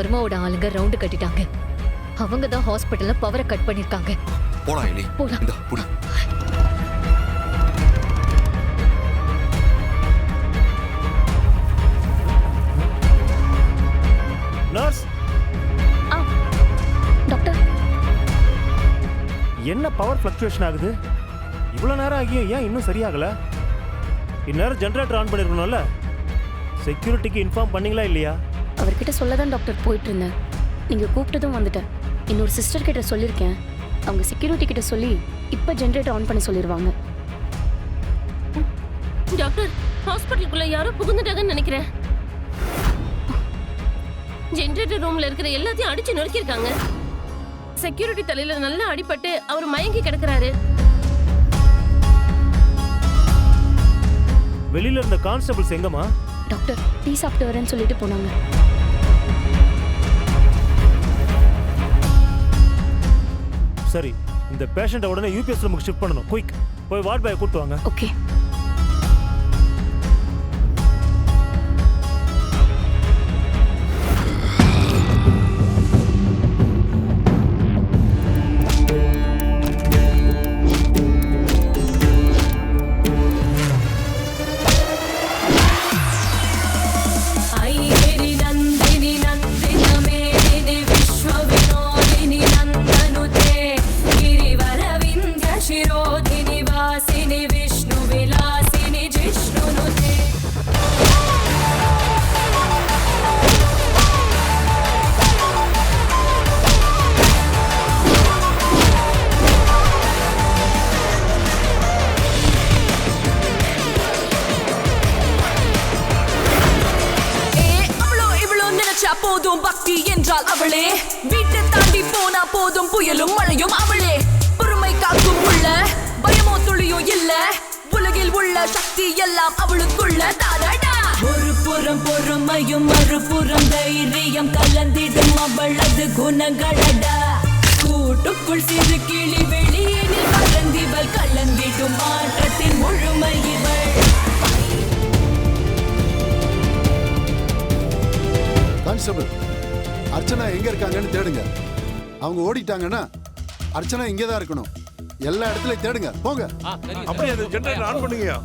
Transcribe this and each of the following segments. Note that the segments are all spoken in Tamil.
வர்மாவோட ஆளுங்க ரவுண்டு கட்டிட்டாங்க. அவங்க தான் ஹாஸ்பிட்டல்ல பவரை கட் பண்ணிருக்காங்க. போடா எலி, போலாம். இந்தா புடி. நர்ஸ், டாக்டர், என்ன பவர் ஃப்ளக்சுவேஷன் ஆகுது? இவ்வளோ நேரம் ஆகியும் ஏன் இன்னும் சரியாகல? இந்நேரம் ஜென்ரேட்டர் ஆன் பண்ணிருக்கணும்ல. செக்யூரிட்டிக்கு இன்ஃபார்ம் பண்ணீங்களா இல்லையா? அவர்கிட்ட சொல்ல தான் டாக்டர் போயிட்டு இருந்தேன். நீங்கள் கூப்பிட்டதும் வந்துட்டேன். இன்னொரு சிஸ்டர் கிட்ட சொல்லியிருக்கேன். அவங்க செக்யூரிட்டி கிட்ட சொல்லி இப்போ ஜென்ரேட்டர் ஆன் பண்ண சொல்லிடுவாங்க. டாக்டர், ஹாஸ்பிட்டலுக்குள்ள யாரோ புகுந்துட்டாங்கன்னு நினைக்கிறேன். ஜெனரேட்டர் ரூம்ல இருக்கிற எல்லாத்தையும் அடிச்சு நொறுக்கிருக்காங்க. செக்யூரிட்டி தலையில நல்லா அடிபட்டு அவர் மயங்கி கிடக்குறாரு. வெளியில இருந்த கான்ஸ்டபிள்ஸ் எங்கம்மா? டாக்டர் டீ சாப்பிட்டு வரேன்னு சொல்லிட்டு போனாங்க. சரி, இந்த பேஷண்ட்டை உடனே யூபிஎஸ் ரூமுக்கு ஷிஃப்ட் பண்ணணும். குயிக், போய் வார்ட் பாய் கூட்டு வாங்க. ஓகே. போதும் பக்தி என்றால் அவளே, வீட்டை தாண்டி போனா போதும் புயலும் மழையும் அவளே, பொறுமை காக்கும் உள்ள பயமோ துளியும் இல்ல, உலகில் உள்ள சக்தி எல்லாம் அவளுக்குள்ள தானடா. ஒரு புறம் பொறுமையும் மறுபுறம் தைரியம் கலந்திடும் அவளது குணங்களடா. கூட்டுக்குள் சிறு கிளி வெளியினில் பறந்திவள் கலந்திடும் மாற்றத்தின் முழுமை இவள். கான்ஸ்டபிள், அர்ச்சனா எங்க இருக்காங்கன்னு தேடுங்க. அவங்க ஓடிட்டாங்கன்னா அர்ச்சனா இங்கே தான் இருக்கணும். எல்லா இடத்துலயும் தேடுங்க, போங்க. அப்படியே அந்த ஜெனரேட்டர் ஆன் பண்ணுங்கயா.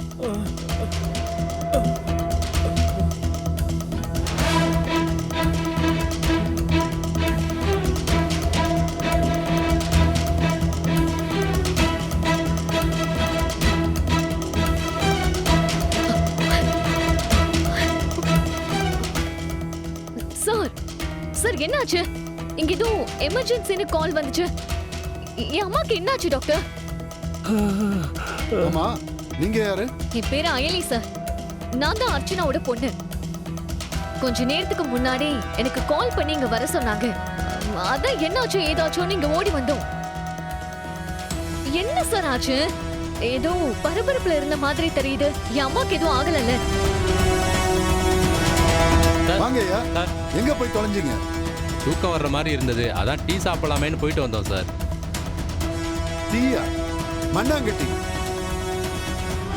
சார், என்னாச்சு? இங்க ஏதோ எமர்ஜென்சின்னு கால் வந்துச்சு. என் அம்மாக்கு என்னாச்சு டாக்டர்? அம்மா, நீங்க யாரு? என் பேரு அயலி சார். நான் தான் அர்ச்சனாவோட பொண்ணு. கொஞ்ச நேரத்துக்கு முன்னாடி எனக்கு கால் பண்ணி இங்க வர சொன்னாங்க. அதான் என்னாச்சோ ஏதாச்சோன்னு இங்க ஓடி வந்தோம். என்ன சார் ஆச்சு? ஏதோ பரபரப்புல இருந்த மாதிரி தெரியுது. என் அம்மாக்கு எதுவும் ஆகலல்ல? வாங்கய்யா, எங்க போய் தொலைஞ்சீங்க? தூக்கம் வர்ற மாதிரி இருந்தது, அதான் டீ சாப்பிடலாமேன்னு போயிட்டு வந்தோம் சார். டீயா? மண்ணாங்கட்டி.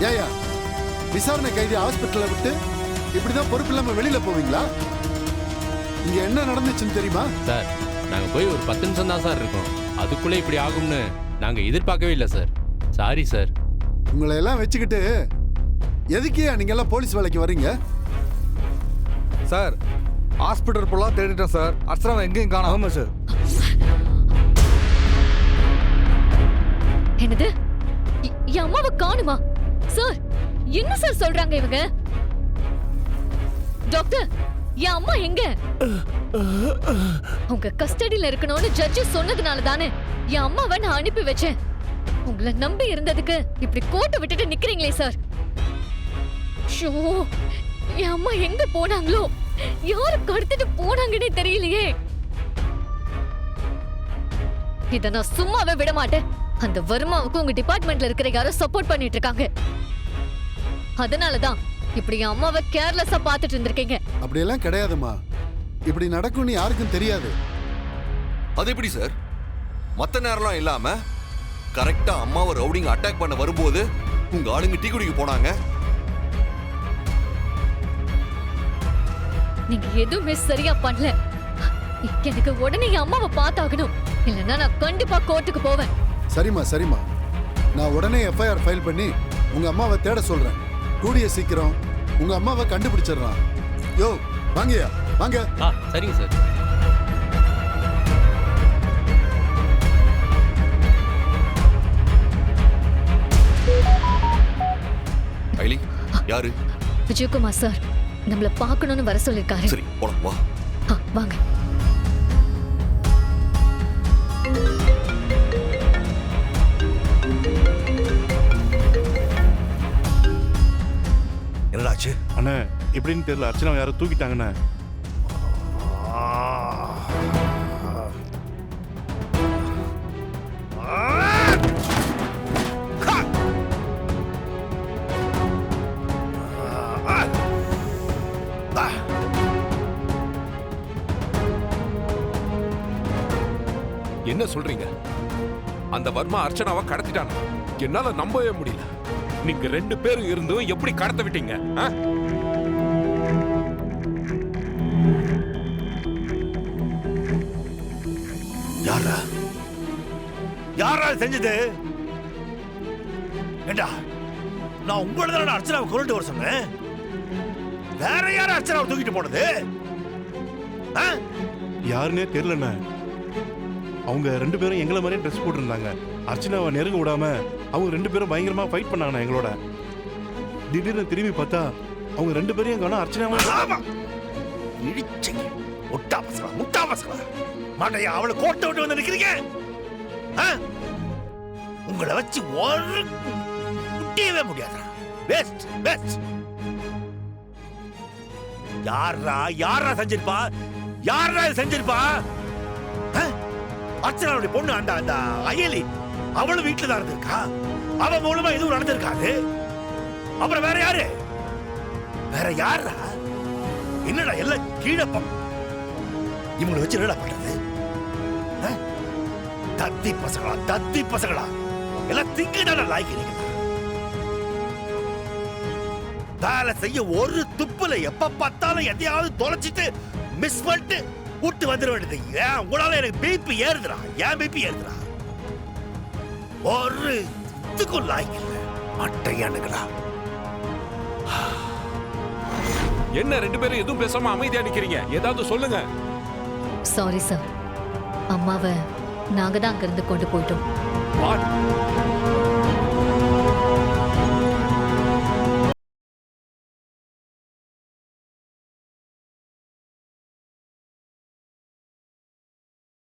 ஏயா, விசாரணை கைதி ஹாஸ்பிட்டலை விட்டு இப்படிதான் பொறுப்பு இல்லாம வெளியில போவீங்களா? இங்க என்ன நடந்துச்சுன்னு தெரியுமா? சார், நாங்க போய் ஒரு 10 நிமிஷம் தான் சார் இருக்கோம். அதுக்குள்ளே இப்படி ஆகும்னு நாங்க எதிர்பார்க்கவே இல்லை சார். Sorry sir. உங்களை எல்லாம் வச்சுக்கிட்டு எதுக்கே நீங்க எல்லாம் போலீஸ் வேலைக்கு வரீங்க? சார், ஹாஸ்பிட்டல் ஃபுல்லாக தேடிட்டேன் சார். அர்ச்சனாவை எங்கேயும் காணோம். ஆமாம் சார். என்னது? என் அம்மாவை காணுமா? சார், என்ன சார் சொல்றாங்க இவங்க? டாக்டர், என் அம்மா எங்க? உங்க கஸ்டடியில இருக்கணும்னு ஜட்ஜ் சொன்னதுனால தானே என் அம்மாவை நான் அனுப்பி வச்சேன். உங்களை நம்பி இருந்ததுக்கு இப்படி கோட்டை விட்டுட்டு நிக்கிறீங்களே சார். ஷோ, என் அம்மா எங்க போனாங்களோ, யாரு கடத்திட்டு போனாங்கன்னே தெரியலையே. இத நான் சும்மாவே விட மாட்டேன். அந்த வர்மாவுக்கு உங்க டிபார்ட்மெண்ட்ல இருக்கிற யாரோ சப்போர்ட் பண்ணிட்டு இருக்காங்க. அதனாலதான் இப்படி என் அம்மாவை கேர்லெஸ்ஸா பாத்துட்டு இருந்திருக்கீங்க. அப்படியெல்லாம் கிடையாதுமா. இப்படி நடக்கும்னு யாருக்கும் தெரியாது. அது எப்படி சார்? மத்த நேரம்லாம் இல்லாம கரெக்டா அம்மாவை ரவுடிங் அட்டாக் பண்ண வரும்போது உங்க ஆளுங்க டீ குடிக்க போனாங்க. நீங்க எதுவுமே சரியா பண்ணல. எனக்கு உடனே என் அம்மாவை பார்த்தாகணும், இல்லைன்னா நான் கண்டிப்பா கோர்ட்டுக்கு போவேன். சரிம்மா சரிம்மா, நான் உடனே எஃப்ஐஆர் ஃபைல் பண்ணி உங்க அம்மாவை தேட சொல்றேன். கூடிய சீக்கிரம் உங்க அம்மாவை கண்டுபிடிச்சிடறான். யோ வாங்கயா வாங்க. சரிங்க சார். ஐலி யாரு? விஜயகுமார் சார் நம்மள பார்க்கணும்னு வர சொல்லிருக்காரு. சரி போலாம் வா. வாங்க. என்னடாச்சு அண்ணே? எப்படின்னு தெரியல, அர்ச்சனா யாரோ தூக்கிட்டாங்கண்ணே. என்ன சொல்றீங்க? அந்த வர்மா அர்ச்சனாவை கடத்திட்டானா? என்னால நம்பவே முடியல. நீங்க 2 பேரும் இருந்தும் எப்படி கடத்த விட்டீங்க? யாரா யாரா செஞ்சது? ஏண்டா, நான் உங்களோட தான் அர்ச்சனாவை கொண்டு வர சொன்னேன். வேற யாரும் அர்ச்சனாவை தூக்கிட்டு போனது? யாருன்னே தெரியலண்ணே. அவங்க 2 பேரும் எங்களை மாதிரியே ட்ரெஸ் போட்டிருந்தாங்க. அர்ச்சனாவை நெருங்க விடாம அவங்க 2 பேரும் பயங்கரமா ஃபைட் பண்ணாங்கண்ணா எங்களோட. திடீர்னு திரும்பி பார்த்தா அவங்க 2 பேரையும் காணோம். அர்ச்சனாவை இடிச்சீங்க. முட்டா பசங்களா மாட்டையா அவளை கோட்டை விட்டு வந்து நிக்கிறீங்க? உங்களை வச்சு ஒரு முட்டியவே முடியாதா? Best best. யாரா செஞ்சிருப்பா? யாரா செஞ்சிருப்பா? அர்ச்சனாவுடைய பொண்ணு அந்த அயலி, அவளும் வீட்டுல தான் இருந்திருக்கா. அவன் மூலமா எதுவும் நடந்திருக்காது. அப்புறம் வேற யாரு? வேற யாரா? என்னடா எல்லாம் கீழப்பம். இவங்களை வச்சு என்னடா பண்றது? தத்தி பசங்களா எல்லாம் திங்கிட்டான லாய்க்கிறீங்களா? வேலை செய்ய ஒரு துப்புல எப்ப பார்த்தாலும் எதையாவது தொலைச்சிட்டு மிஸ் பண்ணிட்டு விட்டு வந்துட வேண்டியது. ஏன் உங்களால எனக்கு பிபி ஏறுதுடா. ஏன் பிபி ஏறுதுடா? ஒரு இதுக்கும் லாய்க்கல மட்டையானுங்களா. என்ன 2 பேரும் எதுவும் பேசாம அமைதியா நிக்கிறீங்க? ஏதாவது சொல்லுங்க. சாரி சார், அம்மாவை நாங்க தான் அங்கிருந்து கொண்டு போயிட்டோம். What?